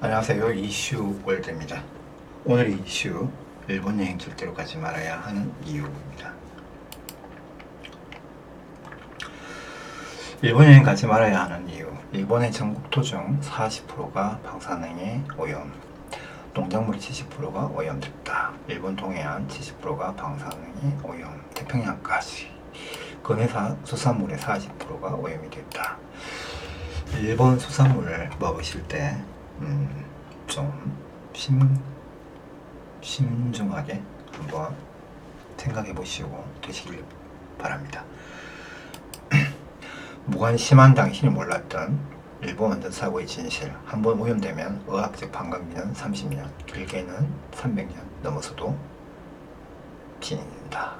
안녕하세요. 이슈 월드입니다. 오늘 이슈, 일본 여행 절대로 가지 말아야 하는 이유입니다. 일본 여행 가지 말아야 하는 이유. 일본의 전국 도중 40%가 방사능에 오염, 농작물의 70%가 오염됐다. 일본 동해안 70%가 방사능에 오염, 태평양까지. 근해사 수산물의 40%가 오염이 됐다. 일본 수산물을 먹으실 때 좀 신중하게 한번 생각해 보시고 드시길 바랍니다. 무관심한 당신이 몰랐던 일본 원전 사고의 진실. 한번 오염되면 의학적 판정기는 30년, 길게는 300년 넘어서도 진행된다.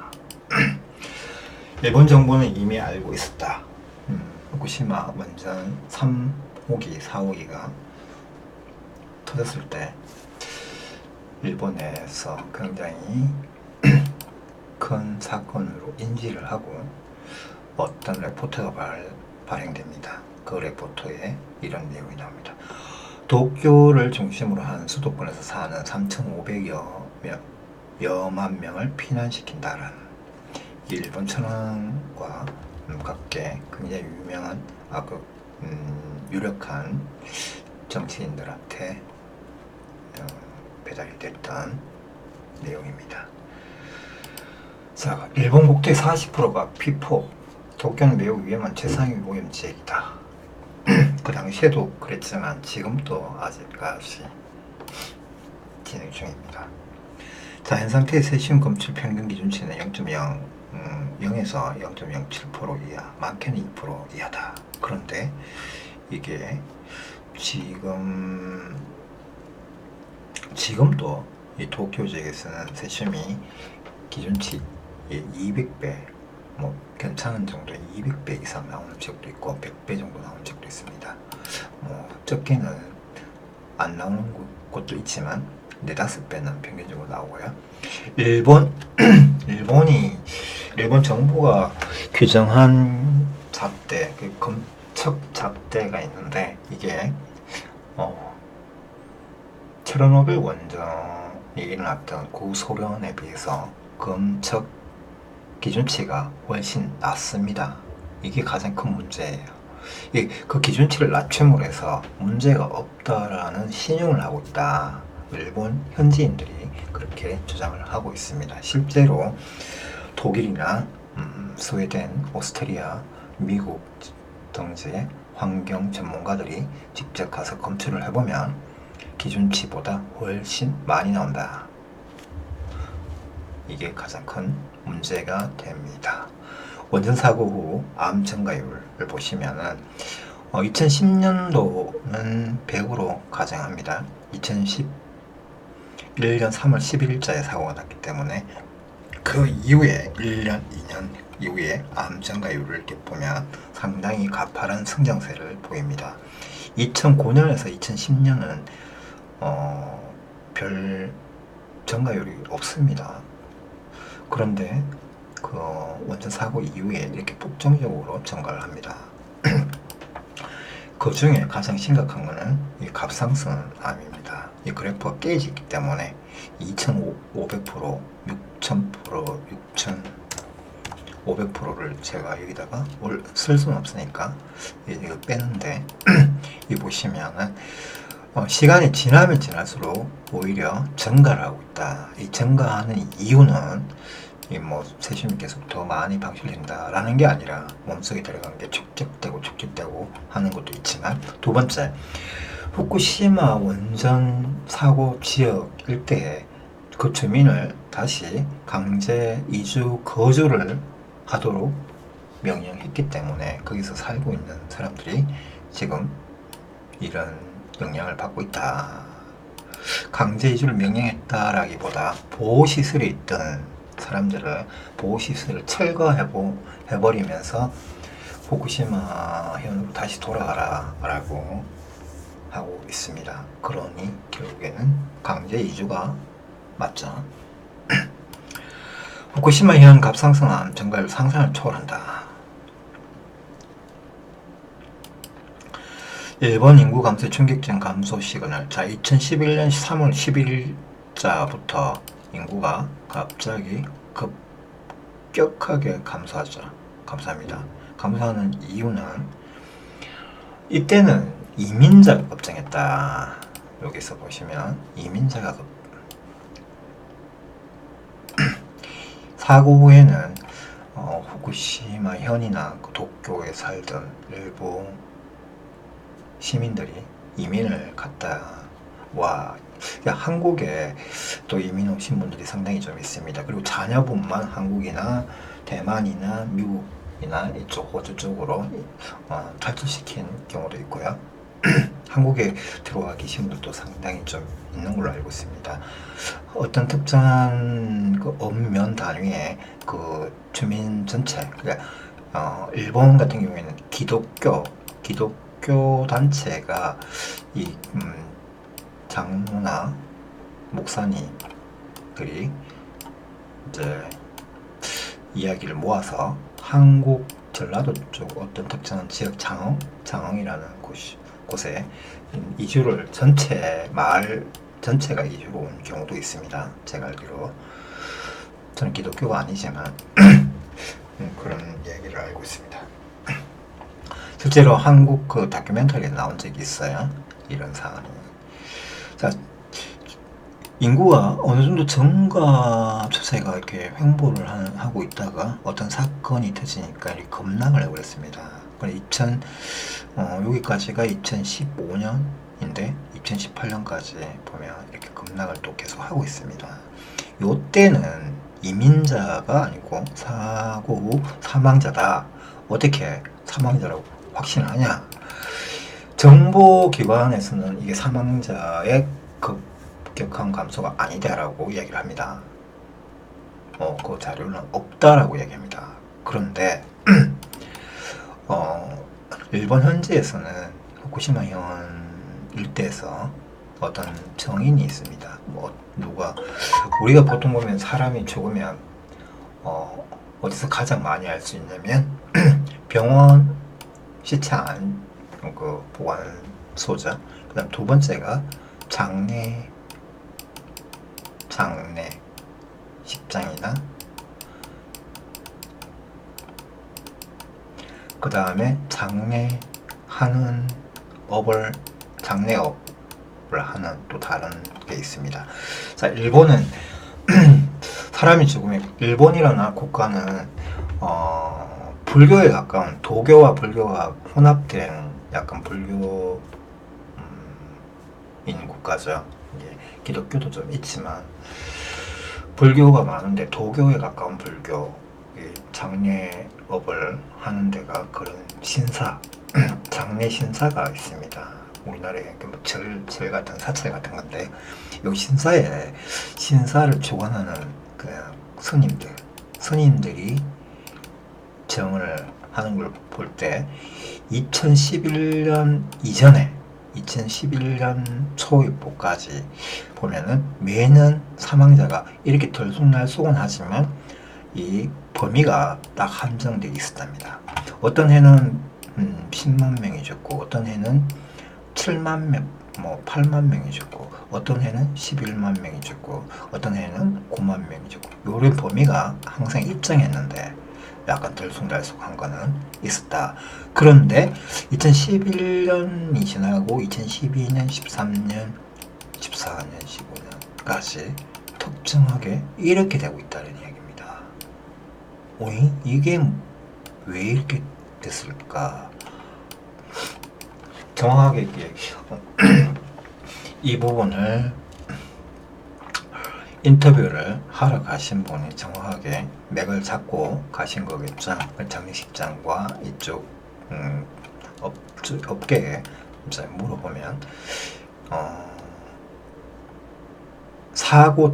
일본 정부는 이미 알고 있었다. 후쿠시마 원전 3호기, 4호기가 터졌을 때 일본에서 굉장히 큰 사건으로 인지를 하고 어떤 레포트가 발행됩니다. 그 레포트에 이런 내용이 나옵니다. 도쿄를 중심으로 한 수도권에서 사는 3,500여만 명을 피난시킨다라는 일본 천황과 가깝게 굉장히 유명한 유력한 정치인들한테 배달이 됐던 내용입니다. 자, 일본 국토의 40%가 피폭, 도쿄는 매우 위험한 최상위 오염 지역이다. 그 당시에도 그랬지만 지금도 아직까지 진행 중입니다. 자, 현 상태의 세슘 검출 평균 기준치는 0.0에서 0.07% 이하, 많게는 2% 이하다. 그런데 이게 지금도 이 도쿄 지역에서는 세슘이 기준치 200배, 뭐 괜찮은 정도의 200배 이상 나오는 지역도 있고 100배 정도 나오는 지역도 있습니다. 뭐 적게는 안 나오는 곳도 있지만 4-5배는 평균적으로 나오고요. 일본 정부가 규정한 잣대, 그 검척 잣대가 있는데 이게 체르노빌 원전이 일어났던 구소련에 비해서 검척 기준치가 훨씬 낮습니다. 이게 가장 큰 문제예요. 그 기준치를 낮춤으로 해서 문제가 없다라는 신용을 하고 있다. 일본 현지인들이 그렇게 주장을 하고 있습니다. 실제로 독일이나 스웨덴, 오스트리아, 미국 등지의 환경 전문가들이 직접 가서 검출을 해보면 기준치보다 훨씬 많이 나온다. 이게 가장 큰 문제가 됩니다. 원전 사고 후 암 증가율을 보시면은 2010년도는 100으로 가정합니다. 2011년 3월 11일자에 사고가 났기 때문에 그 이후에 1년, 2년 이후에 암 증가율을 이렇게 보면 상당히 가파른 성장세를 보입니다. 2009년에서 2010년은 별 증가율이 없습니다. 그런데 그 원전 사고 이후에 이렇게 폭정적으로 증가를 합니다. 그 중에 가장 심각한 것은 이 갑상선 암입니다. 이 그래프가 깨지기 때문에 2,500%, 6,000%, 6,500%를 제가 여기다가 쓸 수는 없으니까 이거 빼는데 이 보시면은 시간이 지나면 지날수록 오히려 증가를 하고 있다. 이 증가하는 이유는 세슘이 계속 더 많이 방출된다라는 게 아니라 몸속에 들어간 게 축적되고 하는 것도 있지만, 두 번째, 후쿠시마 원전 사고 지역 일대에 그 주민을 다시 강제 이주 거주를 하도록 명령했기 때문에 거기서 살고 있는 사람들이 지금 이런 영향을 받고 있다. 강제 이주를 명령했다라기보다 보호시설에 있던 사람들을 보호시설을 철거해버리면서 후쿠시마 현으로 다시 돌아가라 라고 하고 있습니다. 그러니 결국에는 강제 이주가 맞죠. 후쿠시마 현 갑상선 암 증가율 상상을 초월한다. 일본 인구 감소의 충격적 감소 시그널. 자, 2011년 3월 11일자부터 인구가 갑자기 급격하게 감소하죠. 감소합니다. 감소하는 이유는 이때는 이민자가 급증했다. 여기서 보시면 이민자가 사고 후에는 후쿠시마 현이나 도쿄에 살던 일부 시민들이 이민을 갔다 와. 한국에 또 이민 오신 분들이 상당히 좀 있습니다. 그리고 자녀분만 한국이나 대만이나 미국이나 이쪽 호주 쪽으로 탈출시킨 경우도 있고요. 한국에 들어와 계신 분들도 상당히 좀 있는 걸로 알고 있습니다. 어떤 특정한 그 읍면 단위의 그 주민 전체, 그러니까 일본 같은 경우에는 기독교 단체가 이 장로나 목사님들이 이제 이야기를 모아서 한국 전라도 쪽 어떤 특정한 지역 장흥이라는 곳에 이주를 마을 전체가 이주로 온 경우도 있습니다. 제가 알기로. 저는 기독교가 아니지만 그런 이야기를 알고 있습니다. 실제로 한국 그 다큐멘터리에 나온 적이 있어요. 이런 사안이. 자, 인구가 어느 정도 증가 추세가 이렇게 횡보를 하고 있다가 어떤 사건이 터지니까 이렇게 급락을 해버렸습니다. 여기까지가 2015년인데 2018년까지 보면 이렇게 급락을 또 계속 하고 있습니다. 요때는 이민자가 아니고 사고 후 사망자다. 어떻게 사망자라고 확신하냐? 정보기관에서는 이게 사망자의 급격한 감소가 아니다라고 이야기를 합니다. 그 자료는 없다라고 얘기합니다. 그런데 일본 현지에서는 후쿠시마현 일대에서 어떤 정인이 있습니다. 우리가 보통 보면 사람이 죽으면 어디서 가장 많이 알 수 있냐면 병원 시체 안 그 보관소죠. 그다음 두 번째가 장례 식장이나 그 다음에 장례업을 하는 또 다른 게 있습니다. 자, 일본은 사람이 죽으면 일본이라는 국가는 불교에 가까운 도교와 불교가 혼합된 약간 불교인 국가죠. 기독교도 좀 있지만 불교가 많은데 도교에 가까운 불교, 장례업을 하는 데가 그런 장례 신사가 있습니다. 우리나라에 절 같은 사찰 같은 건데 이 신사를 주관하는 그 스님들이 정을 하는 걸 볼 때 2011년 이전에 2011년 초입보까지 보면은 매년 사망자가 이렇게 들쑥날쑥은 하지만 이 범위가 딱 한정되어 있었답니다. 어떤 해는 10만 명이 죽고 어떤 해는 7만 명, 8만 명이 죽고 어떤 해는 11만 명이 죽고 어떤 해는 9만 명이 죽고 이런 범위가 항상 일정했는데 약간 들쑥날쑥한 거는 있었다. 그런데 2011년이 지나고 2012년, 13년, 14년, 15년까지 특정하게 이렇게 되고 있다는 이야기입니다. 이게 왜 이렇게 됐을까? 정확하게 이 부분을 인터뷰를 하러 가신 분이 정확하게 맥을 잡고 가신 거겠죠. 장례식장과 이쪽 업계에 이제 물어보면 사고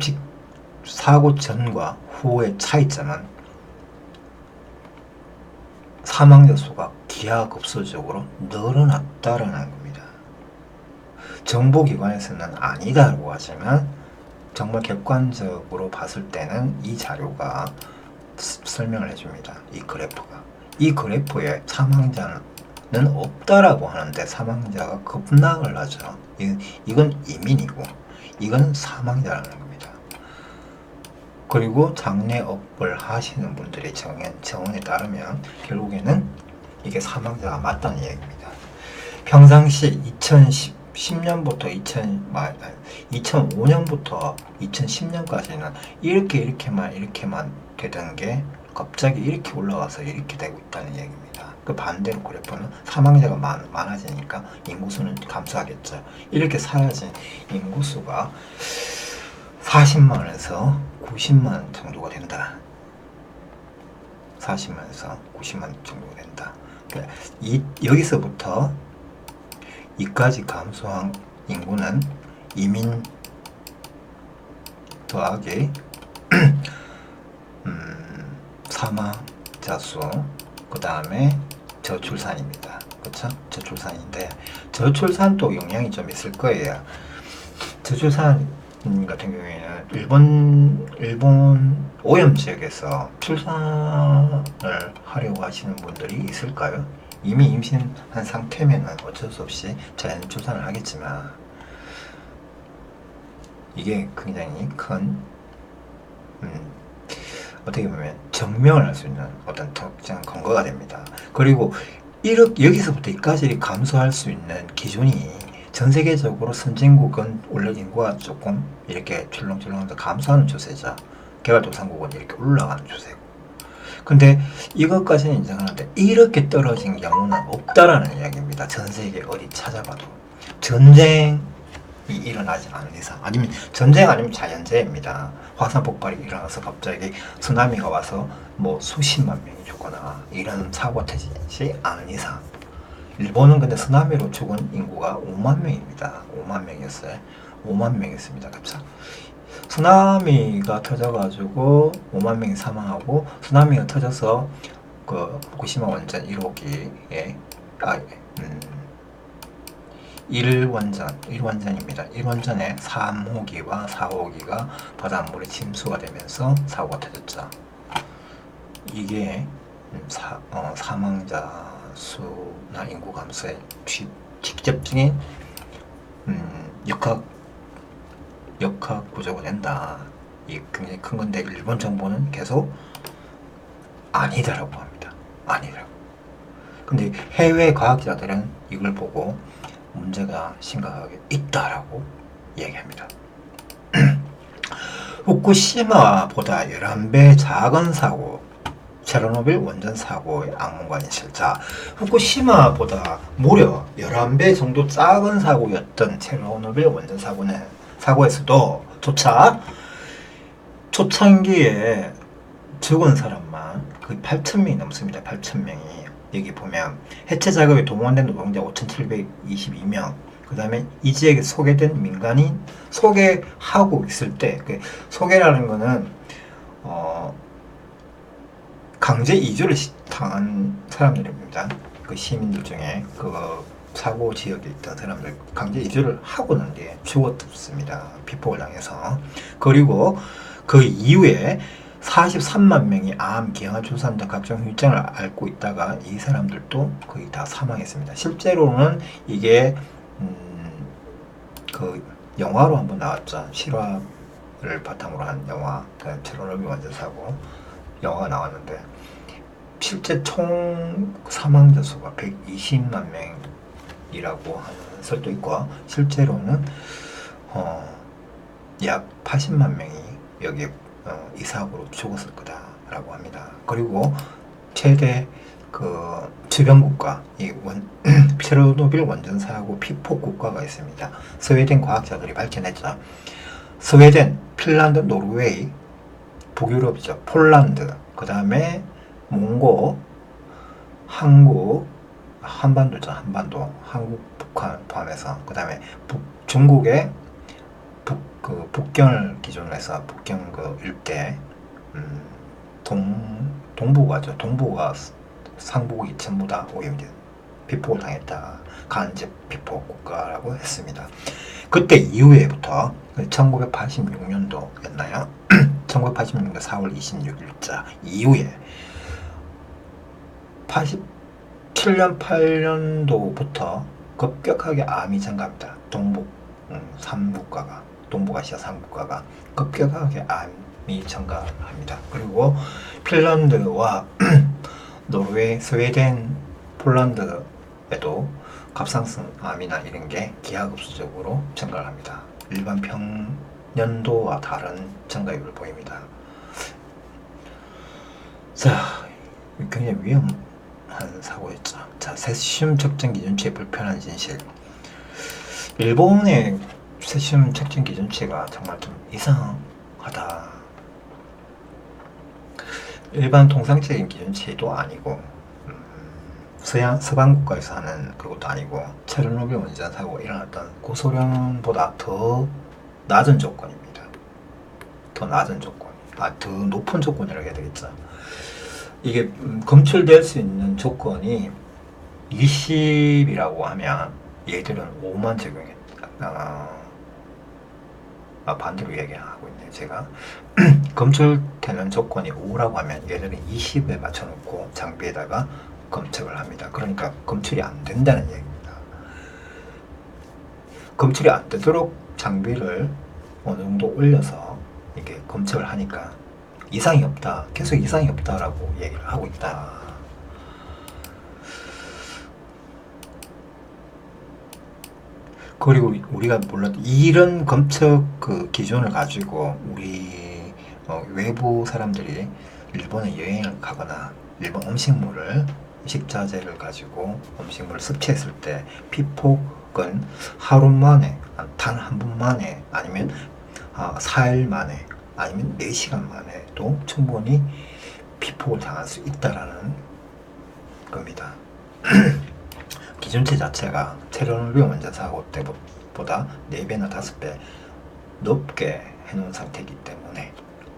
전과 후의 차이점은 사망자 수가 기하급수적으로 늘어났다라는 겁니다. 정보기관에서는 아니다라고 하지만 정말 객관적으로 봤을 때는 이 자료가 설명을 해줍니다. 이 그래프에 없다라고 하는데 사망자가 급락을 하죠. 이건 이민이고 이건 사망자라는 겁니다. 그리고 장례업을 하시는 분들의 정언에 따르면 결국에는 이게 사망자가 맞다는 얘기입니다. 평상시 2010년부터 2005년부터 2010년까지는 이렇게만 되던 게 갑자기 이렇게 올라와서 이렇게 되고 있다는 얘기입니다. 그 반대로 그래프는 사망자가 많아지니까 인구수는 감소하겠죠. 이렇게 사라진 인구수가 40만에서 90만 정도가 된다. 40만에서 90만 정도가 된다. 그러니까 여기서부터 이까지 감소한 인구는 이민 더하기 사망자 수, 그 다음에 저출산입니다. 그렇죠? 저출산인데 저출산도 영향이 좀 있을 거예요. 저출산 같은 경우에는 일본 오염 지역에서 출산을 하려고 하시는 분들이 있을까요? 이미 임신한 상태면은 어쩔 수 없이 자연 출산을 하겠지만 이게 굉장히 큰 어떻게 보면 증명을 할 수 있는 어떤 특정한 근거가 됩니다. 그리고 여기서부터 이까지 감소할 수 있는 기준이 전 세계적으로 선진국은 원래 인구가 조금 이렇게 출렁출렁해서 감소하는 추세죠. 개발도상국은 이렇게 올라가는 추세고. 근데 이것까지는 인정하는데 이렇게 떨어진 경우는 없다라는 이야기입니다. 전 세계 어디 찾아봐도. 전쟁이 일어나지 않은 이상, 아니면 전쟁 아니면 자연재해입니다. 화산 폭발이 일어나서 갑자기 쓰나미가 와서 뭐 수십만 명이 죽거나 이런 사고가 터지지 않은 이상. 일본은 근데 쓰나미로 죽은 인구가 5만 명입니다. 5만 명이었어요. 5만 명이었습니다. 그렇죠? 쓰나미가 터져가지고 5만 명이 사망하고, 쓰나미가 터져서 그 후쿠시마 원전 1호기에 1원전입니다. 1원전에 3호기와 4호기가 바닷물에 침수가 되면서 사고가 터졌죠. 이게 사망자 수나 인구 감소에 직접적인 역학 구조가 된다. 이게 굉장히 큰 건데 일본 정부는 계속 아니다라고 합니다. 아니라고. 근데 해외 과학자들은 이걸 보고 문제가 심각하게 있다라고 얘기합니다. 후쿠시마보다 11배 작은 사고, 체르노빌 원전 사고의 악몽관이 실자. 후쿠시마보다 무려 11배 정도 작은 사고였던 체르노빌 원전 사고에서도 조차 초창기에 죽은 사람만 거의 8,000명이 넘습니다. 8,000명이. 여기 보면 해체 작업에 동원된 노동자 5,722명, 그 다음에 이 지역에 소개된 민간인 소개하고 있을 때, 그 소개라는 거는 강제 이주를 당한 사람들입니다. 그 시민들 중에 그 사고 지역에 있던 사람들 강제 이주를 하고 난 뒤에 죽었습니다. 피폭을 당해서. 그리고 그 이후에 43만 명이 암, 기형아 출산 등 각종 후유증을 앓고 있다가 이 사람들도 거의 다 사망했습니다. 실제로는 이게 그 영화로 한번 나왔죠. 실화를 바탕으로 한 영화, 체르노빌 원전 사고 영화가 나왔는데 실제 총 사망자 수가 120만 명이라고 하는 설도 있고, 실제로는 약 80만 명이 여기 이 사고로 죽었을 거다라고 합니다. 그리고 최대 그 주변 국가, 체르노빌 원전 사고 피폭 국가가 있습니다. 스웨덴 과학자들이 밝혀냈죠. 스웨덴, 핀란드, 노르웨이, 북유럽이죠. 폴란드, 그 다음에 몽고, 한국, 한반도죠. 한반도, 한국, 북한 포함해서, 그 다음에 중국의 북경을 기준으로 해서 북경 그 일대, 동북아죠. 동북아 상북이 전부 다 오염된 피폭을 당했다. 간접 피폭 국가라고 했습니다. 그때 이후에부터 1986년도였나요? 1986년 4월 26일자 이후에 7년 8년도부터 급격하게 암이 증가합니다. 동북 3국가가 동북아시아 3국가가 급격하게 암이 증가합니다. 그리고 핀란드와 노르웨이, 스웨덴, 폴란드에도 갑상선 암이나 이런 게 기하급수적으로 증가를 합니다. 일반 평년도와 다른 증가율을 보입니다. 자, 굉장히 위험한 사고였죠. 자, 세슘 측정 기준치의 불편한 진실. 일본의 세슘 측정 기준치가 정말 좀 이상하다. 일반 통상적인 기준치도 아니고 서방 국가에서 하는 그것도 아니고 체르노빌 원전 사고가 일어났던 고소련보다 더 낮은 조건입니다. 더 낮은 조건, 더 높은 조건이라고 해야 되겠죠. 이게 검출될 수 있는 조건이 20이라고 하면 얘들은 5만 적용했다. 반대로 얘기하고 있네요. 제가 검출되는 조건이 5라고 하면 얘들은 20에 맞춰놓고 장비에다가 검측을 합니다. 그러니까 검출이 안 된다는 얘기입니다. 검출이 안 되도록 장비를 어느 정도 올려서 이렇게 검측을 하니까 이상이 없다, 계속 이상이 없다라고 얘기를 하고 있다. 그리고 우리가 몰랐던 이런 검측 그 기준을 가지고 우리 외부 사람들이 일본에 여행을 가거나 일본 음식물을 식자재를 가지고 음식물을 섭취했을 때 피폭은 하루 만에, 단 한 번 만에, 아니면 4일 만에, 아니면 4시간 만에도 충분히 피폭을 당할 수 있다라는 겁니다. 기준치 자체가 체르노빌 원전 사고 때보다 4배나 5배 높게 해놓은 상태이기 때문에,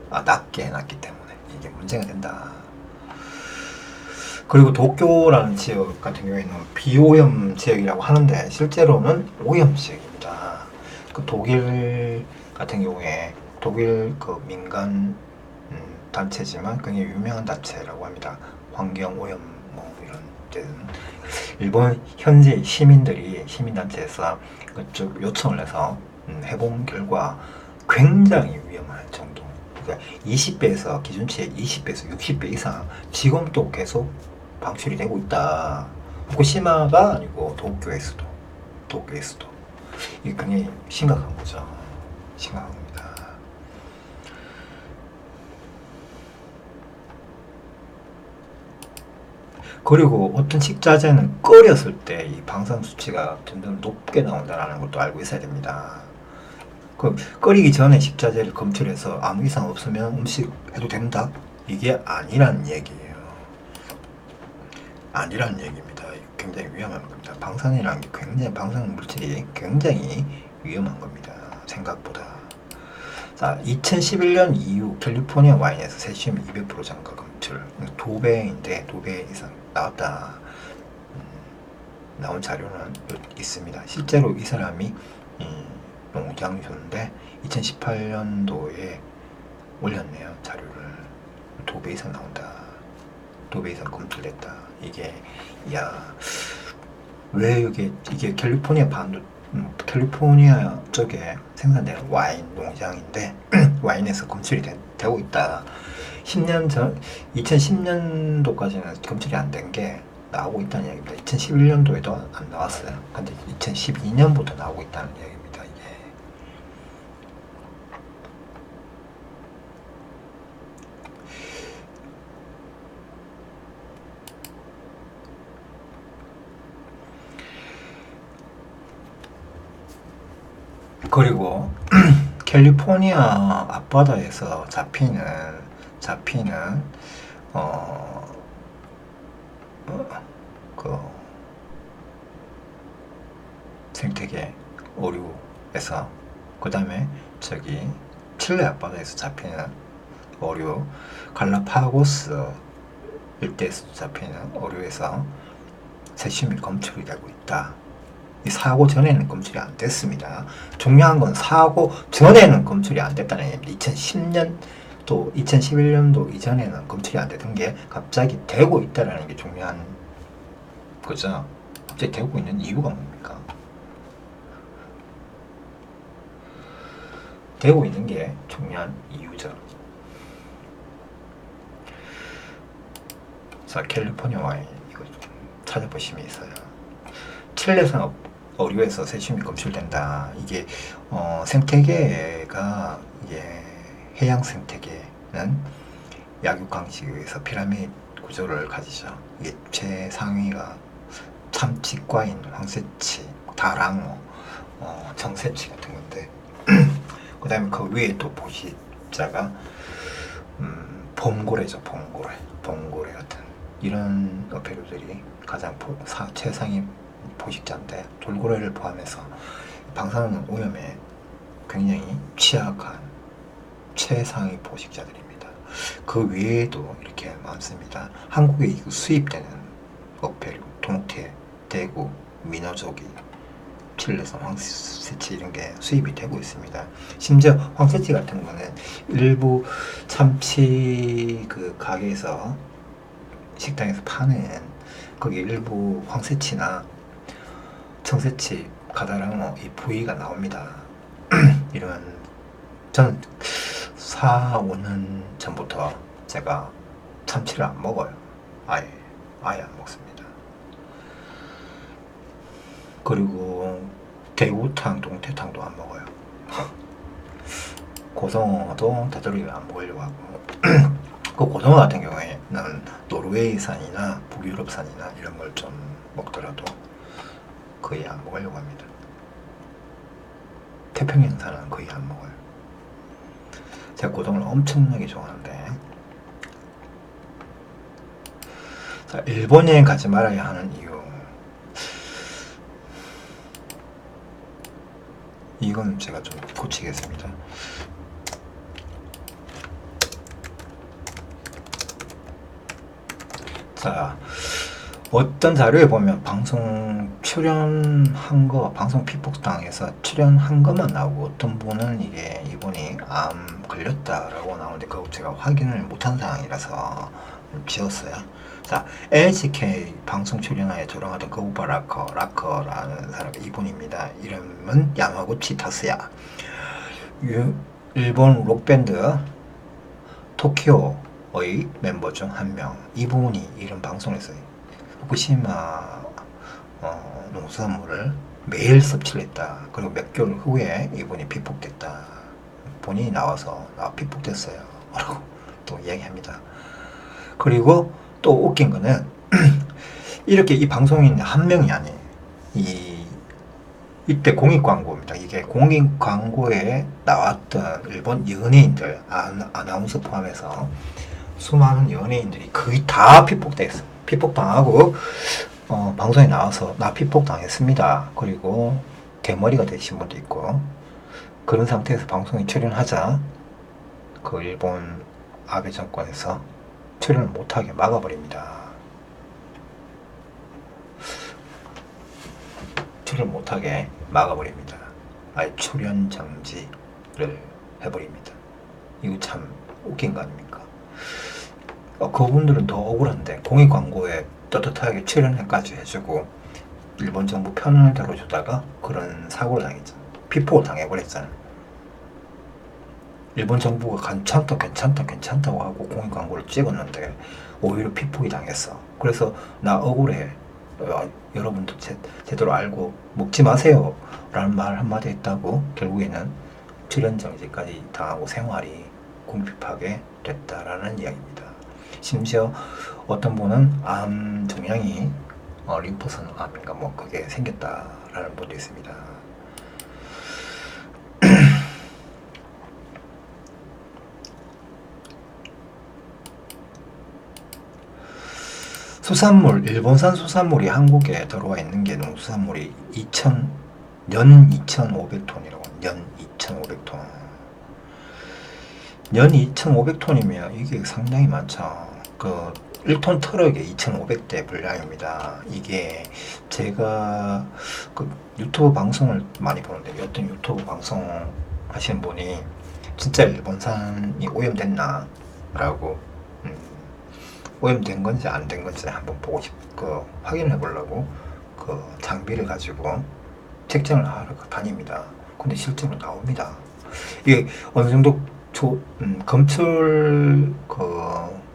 낮게 해놨기 때문에 이게 문제가 된다. 그리고 도쿄라는 지역 같은 경우에는 비오염 지역이라고 하는데 실제로는 오염 지역입니다. 그 독일 같은 경우에 독일 그 민간 단체지만 굉장히 유명한 단체라고 합니다. 환경 오염 뭐 이런 데는 일본 현지 시민단체에서 그쪽 요청을 해서 해본 결과 굉장히 위험한 정도. 그러니까 20배에서 기준치의 20배에서 60배 이상 지금도 계속 방출이 되고 있다. 후쿠시마가 아니고 도쿄에서도 이게 굉장히 심각한 거죠. 심각한 겁니다. 그리고 어떤 식자재는 끓였을 때 이 방사능 수치가 점점 높게 나온다는 것도 알고 있어야 됩니다. 그 끓이기 전에 식자재를 검출해서 아무 이상 없으면 음식 해도 된다? 이게 아니란 얘기예요. 아니란 얘기입니다. 굉장히 위험한 겁니다. 방사능이라는 게 방사능 물질이 굉장히 위험한 겁니다. 생각보다. 자, 2011년 이후 캘리포니아 와인에서 세슘 200% 증가 검출 2배인데 2배 이상 나왔다. 나온 자료는 있습니다. 실제로 이 사람이 농장주인데 2018년도에 올렸네요. 자료를. 2배 이상 나온다. 2배 이상 검출됐다. 이게 왜 이게 캘리포니아 쪽에 생산되는 와인 농장인데 와인에서 검출이 되고 있다. 10년 전 2010년도까지는 검출이 안 된 게 나오고 있다는 얘기입니다. 2011년도에도 안 나왔어요. 근데 2012년부터 나오고 있다는 얘기입니다. 이게 그리고 캘리포니아 앞바다에서 잡히는 그 생태계 오류에서, 그 다음에 저기 칠레 앞바다에서 잡히는 오류, 갈라파고스 일대에서 잡히는 오류에서 세슘이 검출이 되고 있다. 이 사고 전에는 검출이 안 됐습니다. 중요한 건 사고 전에는 검출이 안 됐다는 얘기입니다. 2010년도, 2011년도 이전에는 검출이 안 되던 게 갑자기 되고 있다는 게 중요한 그죠? 갑자기 되고 있는 이유가 뭡니까? 되고 있는 게 중요한 이유죠. 자, 캘리포니아 와인 이거 좀 찾아보시면 있어요. 칠레산 어류에서 세슘이 검출된다. 이게 생태계가 이게 해양 생태계는 약육강식에 의해서 피라미드 구조를 가지죠. 이게 최상위가 참치과인, 황새치, 다랑어, 정새치 같은 건데 그 다음에 그 위에 또 보시자가 봄고래죠. 봄고래 같은 이런 어패류들이 가장 최상위 포식자인데 돌고래를 포함해서 방사능 오염에 굉장히 취약한 최상위 포식자들입니다. 그 외에도 이렇게 많습니다. 한국에 수입되는 어패류, 동태, 대구, 민어조기, 칠레산, 황새치 이런 게 수입이 되고 있습니다. 심지어 황새치 같은 거는 일부 참치 그 가게에서 식당에서 파는 거기 일부 황새치나 청새치, 가다랑어 이 부위가 나옵니다. 이런 저는 4, 5년 전부터 제가 참치를 안 먹어요. 아예 안 먹습니다. 그리고 대구탕, 동태탕도 안 먹어요. 고등어도 되도록이면 안 먹으려고 하고 그 고등어 같은 경우에는 노르웨이산이나 북유럽산이나 이런 걸 좀 먹더라도 거의 안 먹으려고 합니다. 태평양산은 거의 안 먹어요. 제가 고등어를 엄청나게 좋아하는데 자, 일본 여행 가지 말아야 하는 이유 이건 제가 좀 고치겠습니다. 자, 어떤 자료에 보면 방송 출연한 거, 방송 피폭당해서 출연한 것만 나오고 어떤 분은 이게 이분이 암 걸렸다라고 나오는데 그거 제가 확인을 못한 상황이라서 지웠어요. 자, LCK 방송 출연하에 조롱하던 거우바 라커라는 사람이 이분입니다. 이름은 야마구치 타스야. 일본 록밴드 토키오의 멤버 중 한 명. 이분이 이런 방송에서 후쿠시마 농수산물을 매일 섭취를 했다. 그리고 몇 개월 후에 이분이 피폭됐다. 본인이 나와서 나 피폭됐어요. 라고 또 이야기합니다. 그리고 또 웃긴 거는 이렇게 이 방송인 한 명이 아니에요. 이때 공익 광고입니다. 이게 공익 광고에 나왔던 일본 연예인들 아나운서 포함해서 수많은 연예인들이 거의 다 피폭됐어요. 피폭당하고 방송에 나와서 나 피폭당했습니다. 그리고 대머리가 되신 분도 있고 그런 상태에서 방송에 출연하자 그 일본 아베 정권에서 출연을 못하게 막아버립니다. 출연 못하게 막아버립니다. 아예 출연 정지를 해버립니다. 이거 참 웃긴 거 아닙니까? 그분들은 더 억울한데 공익 광고에 떳떳하게 출연까지 해주고 일본 정부 편을 들어주다가 그런 사고를 당했죠. 피폭을 당해버렸잖아요. 일본 정부가 괜찮다고 하고 공익 광고를 찍었는데 오히려 피폭이 당했어. 그래서 나 억울해. 여러분도 제대로 알고 먹지 마세요 라는 말 한마디 했다고 결국에는 출연 정지까지 당하고 생활이 궁핍하게 됐다라는 이야기입니다. 심지어 어떤 분은 암 종양이 림프선 암인가 뭐 그게 생겼다라는 분도 있습니다. 수산물, 일본산 수산물이 한국에 들어와 있는 게 농수산물이 년 2,500톤이라고. 년 2,500톤. 년 2,500톤이면 이게 상당히 많죠. 그 1톤 트럭에 2,500대 분량입니다. 이게 제가 그 유튜브 방송을 많이 보는데 어떤 유튜브 방송 하시는 분이 진짜 일본산이 오염됐나 라고 오염된 건지 안 된 건지 한번 확인을 해보려고 그 장비를 가지고 측정을 하러 다닙니다. 근데 실제로 나옵니다. 이게 어느 정도 검출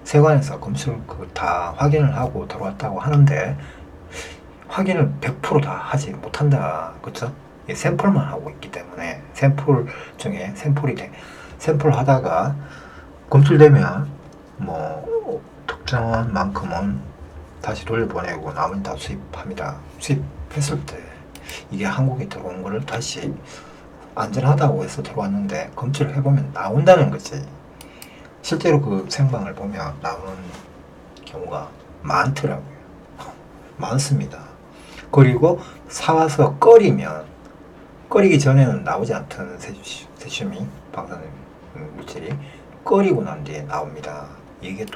세관에서 검출 다 확인을 하고 들어왔다고 하는데 확인을 100% 다 하지 못한다. 그렇죠? 샘플만 하고 있기 때문에 샘플 중에 샘플 하다가 검출되면 뭐 특정한 만큼은 다시 돌려보내고 나머지 다 수입합니다. 수입했을 때 이게 한국에 들어온 거를 다시 안전하다고 해서 들어왔는데 검출을 해보면 나온다는 거지. 실제로 그 생방을 보면 나오는 경우가 많더라고요. 많습니다. 그리고 사와서 끓이기 전에는 나오지 않던 세슘이 방사능 물질이 끓이고 난 뒤에 나옵니다. 이게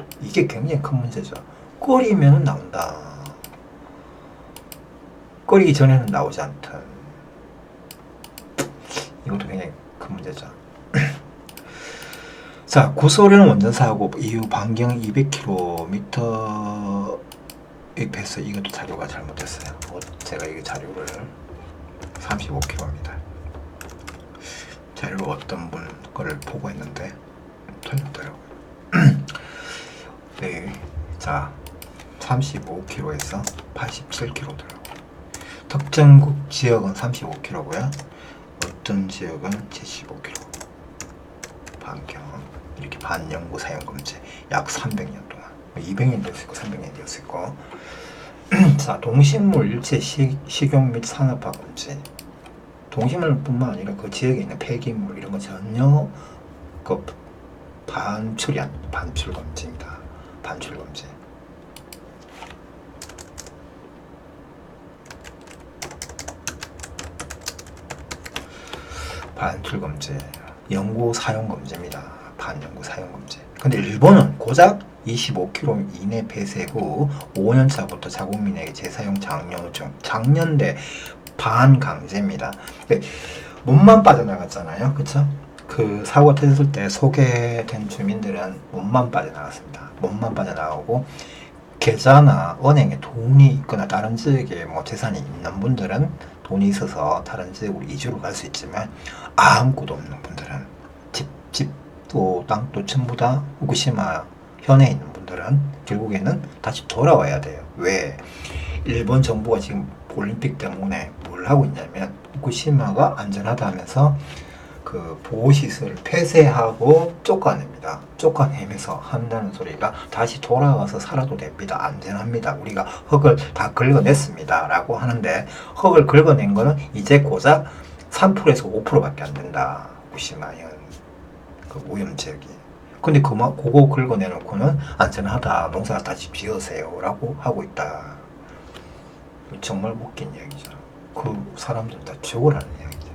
굉장히 큰 문제죠. 끓이면 나온다. 끓이기 전에는 나오지 않던, 이것도 굉장히 큰 문제죠. 자, 구소련 원전 사고 이후 반경 200km 입해서 이것도 자료가 잘못됐어요. 제가 이 자료를 35km입니다. 자료를 어떤 분 거를 보고 했는데 틀렸더라고요. 네, 자 35km에서 87km더라고요. 특정국 지역은 35km고요. 어떤 지역은 75km. 반경 이렇게 반영구 사용금지 약 300년 동안 200년 될 수 있고 300년 될 수 있고 자, 동식물 일체 식용 및 산업화 금지. 동식물뿐만 아니라 그 지역에 있는 폐기물 이런 거 전혀 그 반출 금지입니다. 반출 금지. 반출 금지. 연구 사용 금지입니다. 반연구 사용 금지. 근데 일본은 고작 25km 이내 폐쇄 후 5년차부터 자국민에게 재사용 장려 중 작년대 반강제입니다. 몸만 빠져나갔잖아요. 그쵸? 그 사고 터졌을 때 소개된 주민들은 몸만 빠져나갔습니다. 몸만 빠져나가고 계좌나 은행에 돈이 있거나 다른 지역에 뭐 재산이 있는 분들은 돈이 있어서 다른 지역으로 이주를 갈 수 있지만 아무것도 없는 분들은 집도 땅도 전부 다 후쿠시마 현에 있는 분들은 결국에는 다시 돌아와야 돼요. 왜? 일본 정부가 지금 올림픽 때문에 뭘 하고 있냐면 후쿠시마가 안전하다 하면서 그 보호시설을 폐쇄하고 쫓아냅니다. 쫓아내면서 한다는 소리가 다시 돌아와서 살아도 됩니다. 안전합니다. 우리가 흙을 다 긁어냈습니다. 라고 하는데 흙을 긁어낸 거는 이제 고작 3%에서 5%밖에 안 된다. 후쿠시마 현 그 오염 지역이. 근데 그거 긁어내놓고는 안전하다. 농사 다시 지으세요. 라고 하고 있다. 정말 웃긴 이야기죠. 그 사람들 다 죽으라는 이야기죠.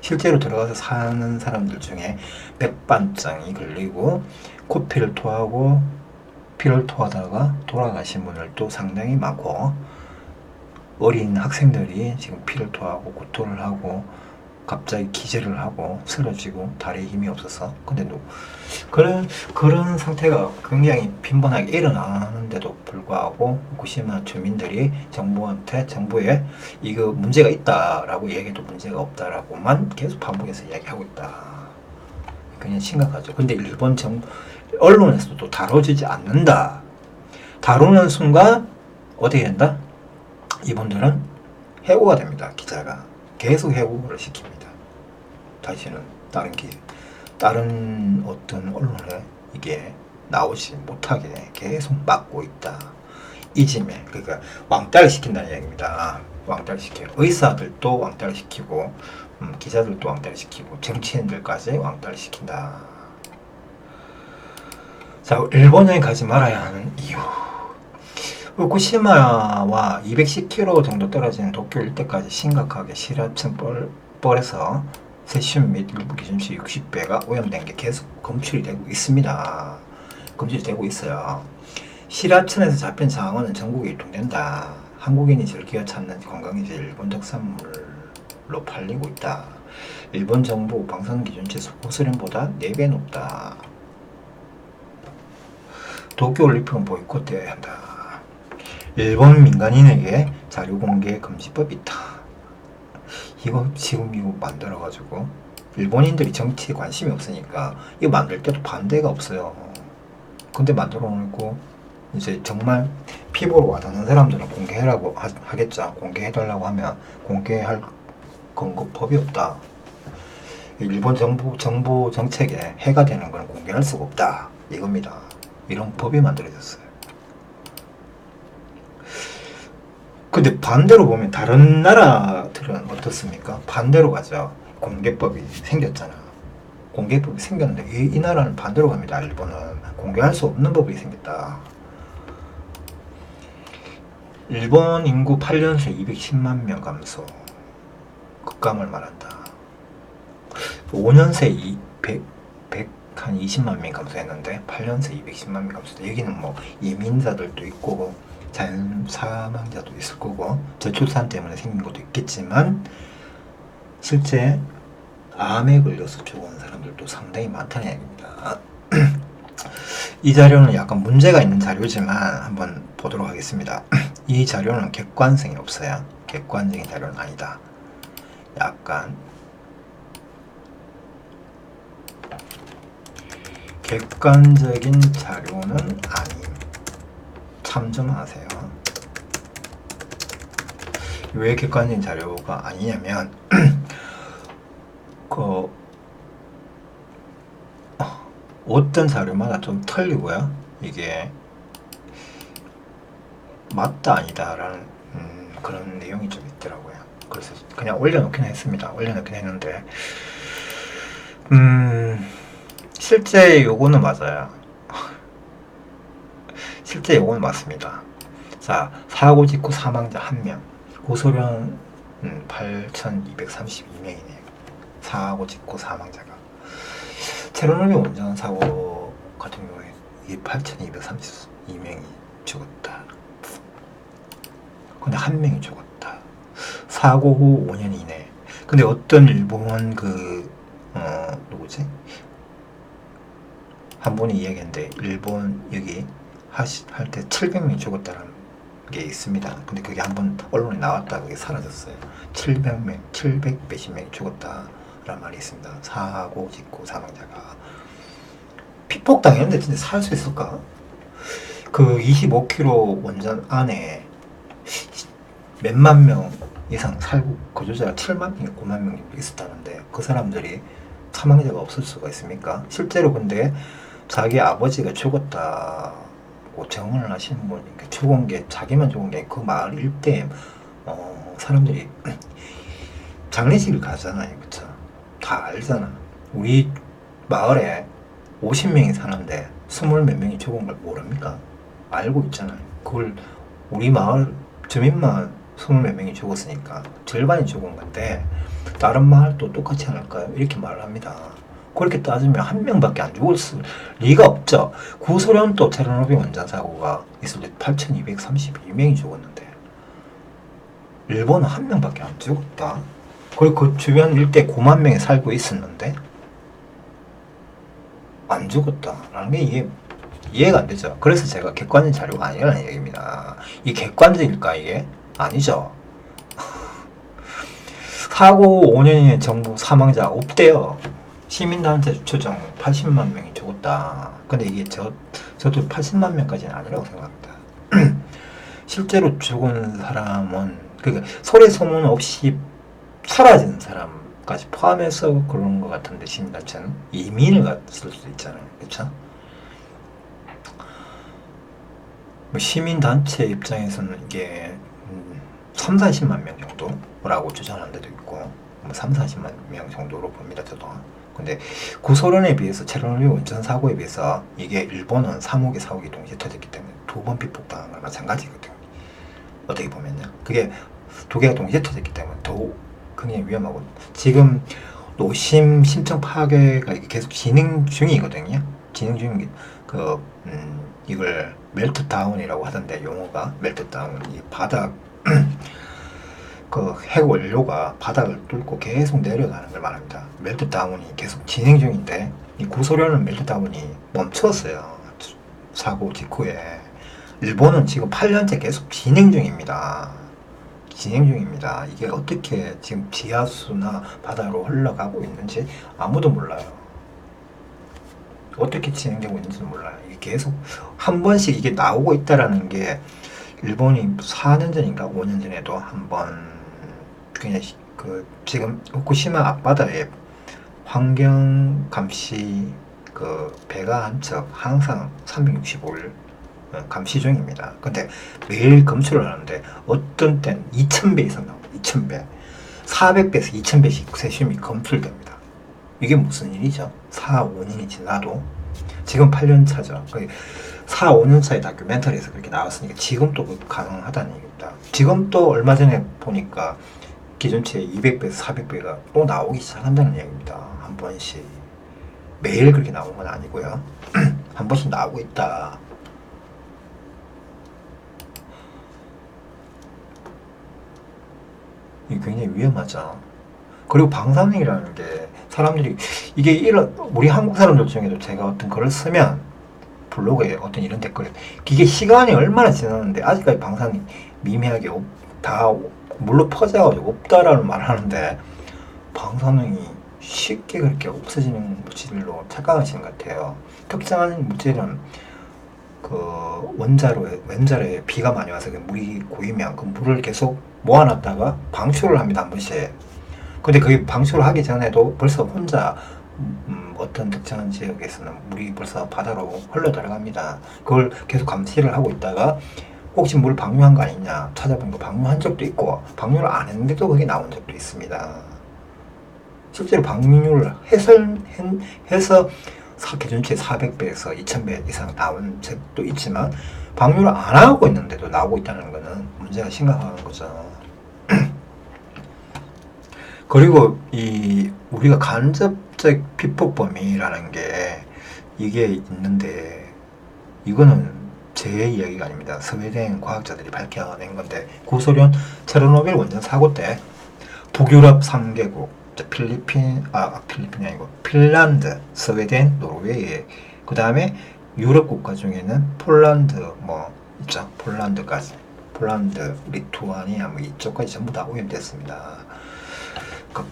실제로 들어가서 사는 사람들 중에 백반장이 걸리고 코피를 토하고 피를 토하다가 돌아가신 분들도 상당히 많고 어린 학생들이 지금 피를 토하고 구토를 하고 갑자기 기절을 하고 쓰러지고 다리에 힘이 없어서 근데 그런 상태가 굉장히 빈번하게 일어나는데도 불구하고 후쿠시마 주민들이 정부에 이거 문제가 있다라고 얘기해도 문제가 없다라고만 계속 반복해서 이야기하고 있다. 굉장히 심각하죠. 근데 일본 언론에서도 다뤄지지 않는다. 다루는 순간 어떻게 된다? 이분들은 해고가 됩니다. 기자가 계속 해고를 시킵니다. 다시는 다른 어떤 언론에 이게 나오지 못하게 계속 막고 있다. 이짐에 그러니까 왕따를 시킨다는 얘기입니다. 왕따를 시켜요. 의사들도 왕따를 시키고 기자들도 왕따를 시키고 정치인들까지 왕따를 시킨다. 자, 일본에 가지 말아야 하는 이유. 후쿠시마와 210km 정도 떨어진 도쿄 일대까지 심각하게 실합층 뻘에서 세슘 및 일부 기준치 60배가 오염된 게 계속 검출이 되고 있습니다. 검출이 되고 있어요. 실합층에서 잡힌 장어는 전국에 유통된다. 한국인이 즐겨 찾는 관광지 일본 특산물로 팔리고 있다. 일본 정부 방사능 기준치 소수량보다 4배 높다. 도쿄올림픽은 보이콧되어야 한다. 일본 민간인에게 자료 공개 금지법이 있다. 이거 지금 이거 만들어가지고 일본인들이 정치에 관심이 없으니까 이거 만들 때도 반대가 없어요. 근데 만들어 놓고 이제 정말 피부로 와닿는 사람들은 공개하라고 하겠죠. 공개해달라고 하면 공개할 법이 없다. 일본 정부 정책에 해가 되는 건 공개할 수가 없다. 이겁니다. 이런 법이 만들어졌어요. 근데 반대로 보면 다른 나라들은 어떻습니까? 반대로 가죠. 공개법이 생겼잖아. 공개법이 생겼는데 이 나라는 반대로 갑니다. 일본은 공개할 수 없는 법이 생겼다. 일본 인구 8년새 210만 명 감소. 급감을 말한다. 5년새 120만 명 감소했는데 8년새 210만 명 감소했다. 여기는 뭐 이민자들도 있고 자연 사망자도 있을 거고 저출산 때문에 생긴 것도 있겠지만 실제 암에 걸려서 죽은 사람들도 상당히 많다는 얘기입니다. 이 자료는 약간 문제가 있는 자료지만 한번 보도록 하겠습니다. 이 자료는 객관성이 없어요. 객관적인 자료는 아니다. 약간 객관적인 자료는 아님. 참 좀 하세요. 왜 객관적인 자료가 아니냐면 어떤 자료마다 좀 틀리고요. 이게 맞다 아니다 라는 그런 내용이 좀 있더라고요. 그래서 그냥 올려놓긴 했습니다. 올려놓긴 했는데 실제 요거는 맞아요. 실제 요거는 맞습니다. 자, 사고 직후 사망자 1명, 고소련 8,232명이네요. 사고 직후 사망자가. 체르노빌 원전 사고 같은 경우에 이게 8,232명이 죽었다. 근데 1명이 죽었다. 사고 후 5년 이내. 근데 어떤 일본 누구지? 한 분이 이야기했는데 일본 여기 할 때 700명이 죽었다는 게 있습니다. 근데 그게 한번 언론에 나왔다 그게 사라졌어요. 700명, 700 몇십 명이 죽었다라는 말이 있습니다. 사고 직후 사망자가. 피폭 당했는데 진짜 살 수 있을까? 그 25km 원전 안에 몇만 명 이상 살고 거주자가 7만 명, 9만 명 정도 있었다는데 그 사람들이 사망자가 없을 수가 있습니까? 실제로 근데 자기 아버지가 죽었다고 증언을 하시는 분이니까 죽은 게 자기만 죽은 게 그 마을 일대에 사람들이 장례식을 가잖아요. 그쵸? 다 알잖아. 우리 마을에 50명이 사는데 20몇 명이 죽은 걸 모릅니까? 알고 있잖아요. 그걸 우리 마을 주민만 20몇 명이 죽었으니까 절반이 죽은 건데 다른 마을도 똑같이 않을까요? 이렇게 말을 합니다. 그렇게 따지면 1명밖에 안 죽었을 리가 없죠. 구소련도 체르노빌 원전 사고가 있을 때 8,232명이 죽었는데 일본은 1명밖에 안 죽었다. 그리고 그 주변 일대 9만 명이 살고 있었는데 안 죽었다라는 게 이해가 안 되죠. 그래서 제가 객관적인 자료가 아니라는 얘기입니다. 이 객관적일까 이게? 아니죠. 사고 5년이면 정부 사망자 없대요. 시민단체 추정 80만 명이 죽었다. 근데 이게 저도 80만 명까지는 아니라고 생각합니다. 실제로 죽은 사람은 그러니까 소리 소문 없이 사라진 사람까지 포함해서 그런 것 같은데 시민단체는 이민을 갔을 수도 있잖아요. 그렇죠? 시민단체 입장에서는 이게 3, 40만 명 정도라고 주장하는 데도 있고 3, 40만 명 정도로 봅니다. 저도. 근데 구소련에 비해서 체르노빌 원전 사고에 비해서 이게 일본은 3호기 4호기 동시에 터졌기 때문에 2번 피폭당한 건 마찬가지거든요. 어떻게 보면요. 그게 2개가 동시에 터졌기 때문에 더 굉장히 위험하고 지금 노심 신청 파괴가 계속 진행 중이거든요. 진행 중인 이걸 멜트다운이라고 하던데 용어가 멜트다운 이 바닥 그 핵 원료가 바닥을 뚫고 계속 내려가는 걸 말합니다. 멜트다운이 계속 진행 중인데 이 구소련은 멜트다운이 멈췄어요. 사고 직후에 일본은 지금 8년째 계속 진행 중입니다. 진행 중입니다. 이게 어떻게 지금 지하수나 바다로 흘러가고 있는지 아무도 몰라요. 어떻게 진행되고 있는지 몰라요. 이게 계속 한 번씩 이게 나오고 있다라는 게 일본이 4년 전인가 5년 전에도 한번 그냥 그 지금 후쿠시마 앞바다에 환경 감시 그 배가 한 척 항상 365일 감시 중입니다. 근데 매일 검출을 하는데 어떤 때는 2000배 이상 나옵니다. 2000배. 400배에서 2000배씩 세심히 검출됩니다. 이게 무슨 일이죠? 4, 5년이 지나도 지금 8년 차죠. 4, 5년 차의 다큐멘터리에서 그렇게 나왔으니까 지금 또 가능하다는 얘기입니다. 지금 또 얼마 전에 보니까 기존치의 200배에서 400배가 또 나오기 시작한다는 얘기입니다. 한 번씩. 매일 그렇게 나오는 건 아니고요. 한 번씩 나오고 있다. 이게 굉장히 위험하죠. 그리고 방사능이라는 게 사람들이 이게 이런 우리 한국 사람들 중에도 제가 어떤 글을 쓰면 블로그에 어떤 이런 댓글에 이게 시간이 얼마나 지났는데 아직까지 방사능이 미미하게 다 물로 퍼져가지고 없다라는 말을 하는데 방사능이 쉽게 그렇게 없어지는 물질로 착각하시는 것 같아요. 특정한 물질은 그 원자로에 비가 많이 와서 물이 고이면 그 물을 계속 모아놨다가 방출을 합니다. 한 번씩. 근데 그 방출을 하기 전에도 벌써 혼자 어떤 특정한 지역에서는 물이 벌써 바다로 흘러 들어갑니다. 그걸 계속 감시를 하고 있다가 혹시 물 방류한 거 아니냐 찾아보니까 방류한 적도 있고 방류를 안 했는데도 그게 나온 적도 있습니다. 실제로 방류를 해서 기준치의 400배에서 2000배 이상 나온 적도 있지만 방류를 안 하고 있는데도 나오고 있다는 것은 문제가 심각한 거죠. 그리고 이 우리가 간접적 피폭범위라는 게 이게 있는데 이거는 제 이야기가 아닙니다. 스웨덴 과학자들이 밝혀낸 건데 구소련 체르노빌 원전 사고 때 북유럽 3개국 필리핀이 아니고 핀란드, 스웨덴, 노르웨이 그 다음에 유럽 국가 중에는 폴란드 뭐 있죠. 폴란드까지 폴란드, 리투아니아 뭐 이쪽까지 전부 다 오염됐습니다. 그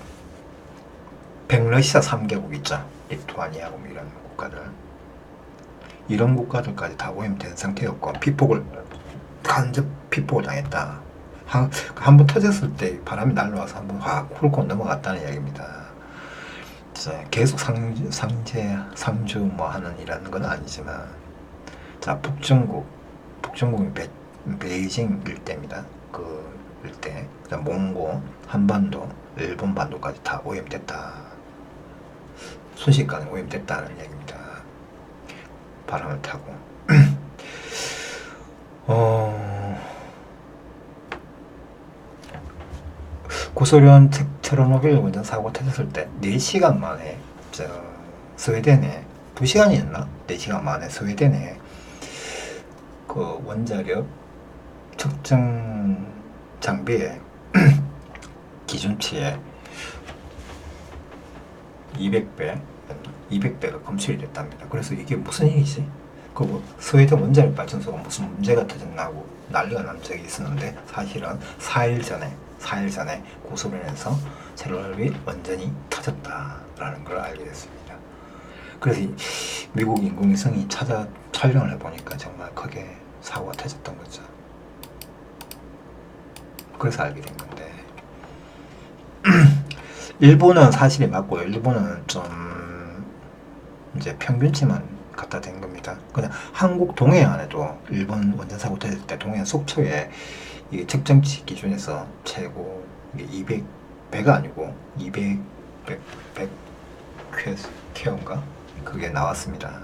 백러시아 3개국 있죠. 리투아니아 뭐 이런 국가들 이런 국가들까지 다 오염된 상태였고 간접 피폭을 당했다. 한번 터졌을 때 바람이 날라와서 한번 확 훑고 넘어갔다는 이야기입니다. 계속 상주 뭐 하는 일하는 건 아니지만 자 북중국이 베이징 일대입니다. 그 일대 그다음 몽고 한반도 일본 반도까지 다 오염됐다. 순식간에 오염됐다는 얘기입니다. 바람을 타고 구소련 체르노빌 원전 사고 터졌을 때 4시간 만에 스웨덴에 2시간이었나? 4시간 만에 스웨덴에 그 원자력 측정 장비에 기준치에 200배가 검출이 됐답니다. 그래서 이게 무슨 얘기지? 그 스웨덴 원자력 발전소가 무슨 문제가 터졌나고 난리가 난 적이 있었는데 사실은 4일 전에 구소련에서 체르노빌 원전이 터졌다라는 걸 알게 됐습니다. 그래서 미국 인공위성이 촬영을 해보니까 정말 크게 사고가 터졌던 거죠. 그래서 알게 된 건데 일본은 사실이 맞고요. 일본은 좀 이제 평균치만 갖다 댄 겁니다. 그냥 한국 동해안에도 일본 원전 사고 터졌을 때 동해안 속초에 이게 측정치 기준에서 최고 이게 200배가 아니고 100 퀘어인가 그게 나왔습니다.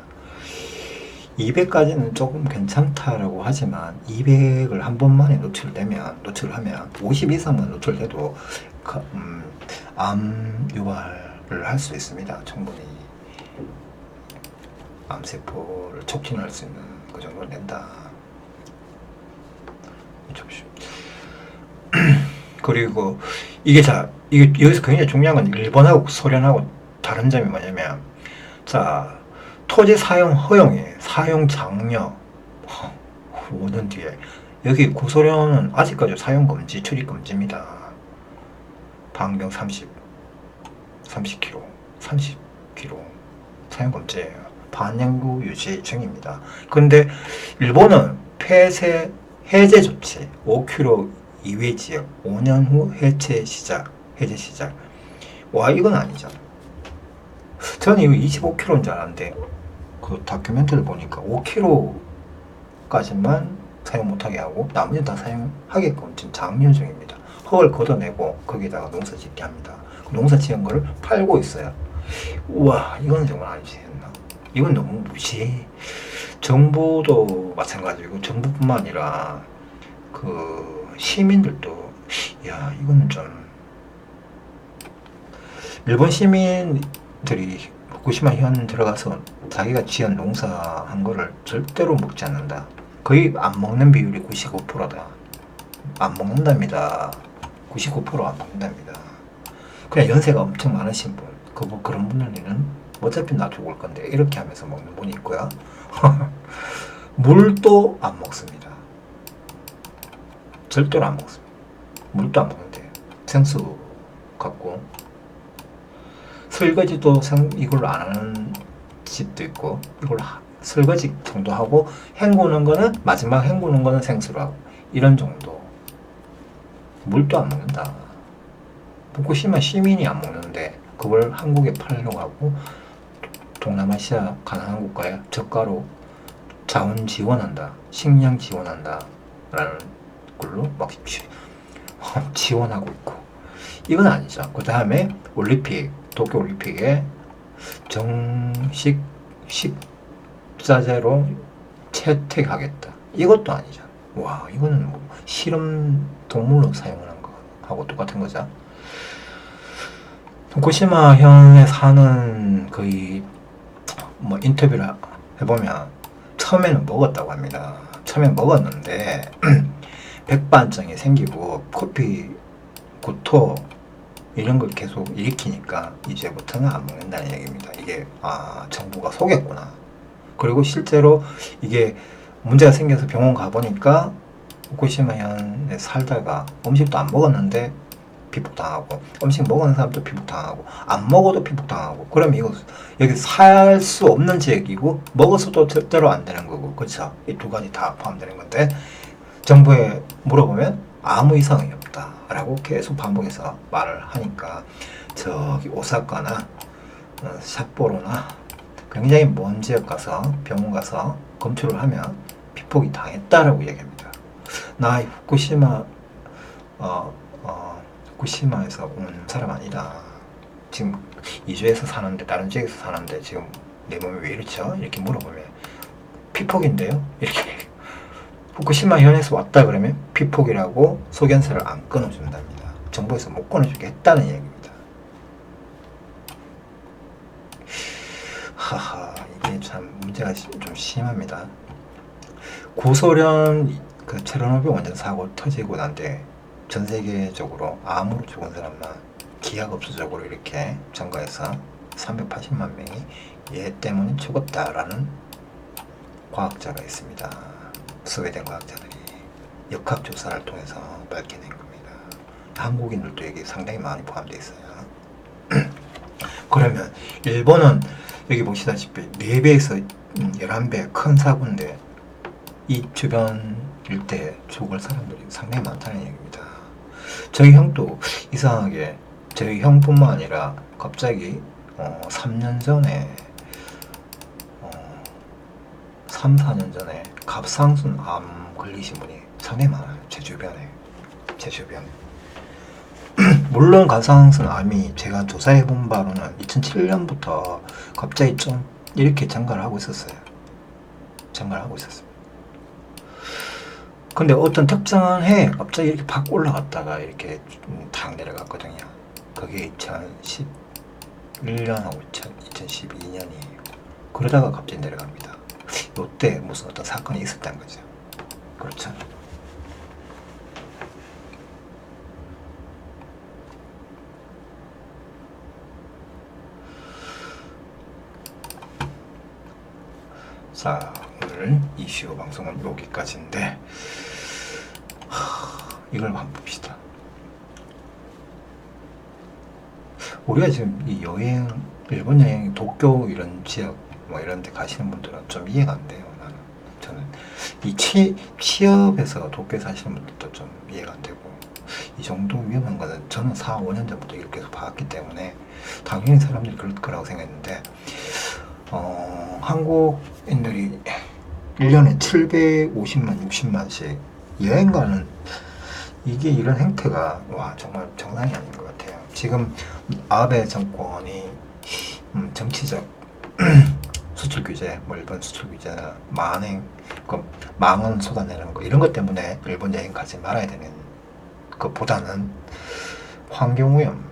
200까지는 조금 괜찮다라고 하지만 200을 한 번만에 노출하면 50 이상만 노출돼도 암 유발을 할 수 있습니다. 충분히 암세포를 촉진할 수 있는 그 정도는 된다. 그리고 이게 여기서 굉장히 중요한 건 일본하고 소련하고 다른 점이 뭐냐면 토지 사용 허용이에요. 사용 장려 5년 뒤에. 여기 구소련은 아직까지 사용 금지, 출입 금지입니다. 반경 30km, 30km 사용 금지예요. 반영구 유지 중입니다. 그런데 일본은 해제 조치 5km 이외 지역 5년 후 해제 시작. 와, 이건 아니죠. 저는 이거 25km인 줄 알았는데 그 다큐멘터리를 보니까 5km까지만 사용 못하게 하고 나머지는 다 사용하게끔 지금 장려 중입니다. 흙을 걷어내고 거기다가 농사 짓게 합니다. 농사 지은 거를 팔고 있어요. 우와, 이건 정말 아니지 했나? 이건 너무 무시. 정부도 마찬가지고 정부뿐만 아니라 그 시민들도 야, 이거는 좀 일본 시민들이 후쿠시마 현 들어가서 자기가 지은 농사한 거를 절대로 먹지 않는다. 거의 안 먹는 비율이 95%다. 안 먹는답니다. 99%안 먹는답니다. 그냥 연세가 엄청 많으신 분, 그런 분들은 어차피 나 죽을 건데 이렇게 하면서 먹는 분이 있고요. 물도 안 먹습니다. 절대로 안 먹습니다. 물도 안 먹는데 생수 갖고 설거지도 이걸로 안 하는 집도 있고 이걸 설거지 정도 하고 헹구는 거는 마지막 헹구는 거는 생수로 하고 이런 정도. 물도 안 먹는다. 후쿠시마 시민이 안 먹는데 그걸 한국에 팔려고 하고 동남아시아 가난한 국가에 저가로 자원 지원한다, 식량 지원한다 라는 걸로 막 지원하고 있고 이건 아니죠. 그 다음에 올림픽, 도쿄올림픽에 정식 식자재로 채택하겠다. 이것도 아니죠. 와, 이거는 뭐 실험 동물로 사용하는 거하고 똑같은 거죠. 후쿠시마 현에 사는 거의 뭐 인터뷰를 해보면 처음에는 먹었다고 합니다. 처음에 먹었는데 백반증이 생기고 코피, 구토 이런 걸 계속 일으키니까 이제부터는 안 먹는다는 얘기입니다. 이게 정부가 속였구나. 그리고 실제로 이게 문제가 생겨서 병원 가보니까 후쿠시마현에 살다가 음식도 안 먹었는데 피폭당하고 음식 먹은 사람도 피폭당하고 안 먹어도 피폭당하고 그럼 이거 여기 살 수 없는 지역이고 먹어서도 절대로 안 되는 거고 그렇죠? 이 두 가지 다 포함되는 건데 정부에 물어보면 아무 이상이 없다 라고 계속 반복해서 말을 하니까 저기 오사카나 삿포로나 굉장히 먼 지역 가서 병원 가서 검출을 하면 피폭이 당했다라고 얘기합니다. 나 후쿠시마에서 온 사람 아니다. 지금 이주에서 사는데 다른 지역에서 사는데 지금 내 몸이 왜 이렇죠? 이렇게 물어보면 피폭인데요? 이렇게 후쿠시마 현에서 왔다 그러면 피폭이라고 소견서를 안 끊어준답니다. 정부에서 못 끊어주게 했다는 얘기입니다. 하하, 이게 참 문제가 좀 심합니다. 구소련 그 체르노빌 원전 사고 터지고 난 뒤에 전 세계적으로 암으로 죽은 사람만 기하급수적으로 이렇게 증가해서 380만 명이 얘 때문에 죽었다라는 과학자가 있습니다. 스웨덴 과학자들이 역학조사를 통해서 밝혀낸 겁니다. 한국인들도 여기 상당히 많이 포함되어 있어요. 그러면 일본은 여기 보시다시피 4배에서 11배 큰 사고인데 이 주변 일대에 죽을 사람들이 상당히 많다는 얘기입니다. 저희 형도 이상하게 저희 형뿐만 아니라 갑자기 3년 전에 3, 4년 전에 갑상선 암 걸리신 분이 상당히 많아요. 제 주변에. 물론 갑상선 암이 제가 조사해본 바로는 2007년부터 갑자기 좀 이렇게 증가를 하고 있었어요. 근데 어떤 특정한 해에 갑자기 이렇게 팍 올라갔다가 이렇게 탁 내려갔거든요. 그게 2011년하고 2012년이에요. 그러다가 갑자기 내려갑니다. 이때 무슨 어떤 사건이 있었다는 거죠. 그렇죠. 자, 오늘 이슈 방송은 여기까지인데 이걸 한번 봅시다. 우리가 지금 이 여행, 일본 여행, 도쿄 이런 지역 뭐 이런 데 가시는 분들은 좀 이해가 안 돼요. 저는 이 취업에서 도쿄에 사시는 분들도 좀 이해가 안 되고, 이 정도 위험한 거는 저는 4, 5년 전부터 이렇게 계속 봤기 때문에 당연히 사람들이 그럴 거라고 생각했는데, 한국인들이 1년에 750만, 60만씩 여행 가는 이게 이런 행태가 와 정말 정상이 아닌 것 같아요. 지금 아베 정권이 정치적 수출 규제, 뭐 일본 수출 규제나 만행, 그 망원 쏟아내는 거 이런 것 때문에 일본 여행 가지 말아야 되는 것보다는 환경오염,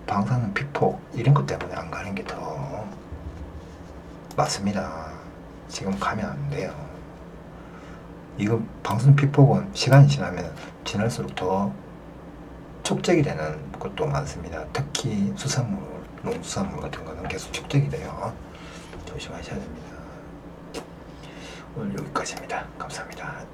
방사능 피폭 이런 것 때문에 안 가는 게 더 맞습니다. 지금 가면 안 돼요. 이거 방사능 피폭은 시간이 지나면 지날수록 더 축적이 되는 것도 많습니다. 특히 수산물, 농수산물 같은 거는 계속 축적이 돼요. 조심하셔야 됩니다. 오늘 여기까지입니다. 감사합니다.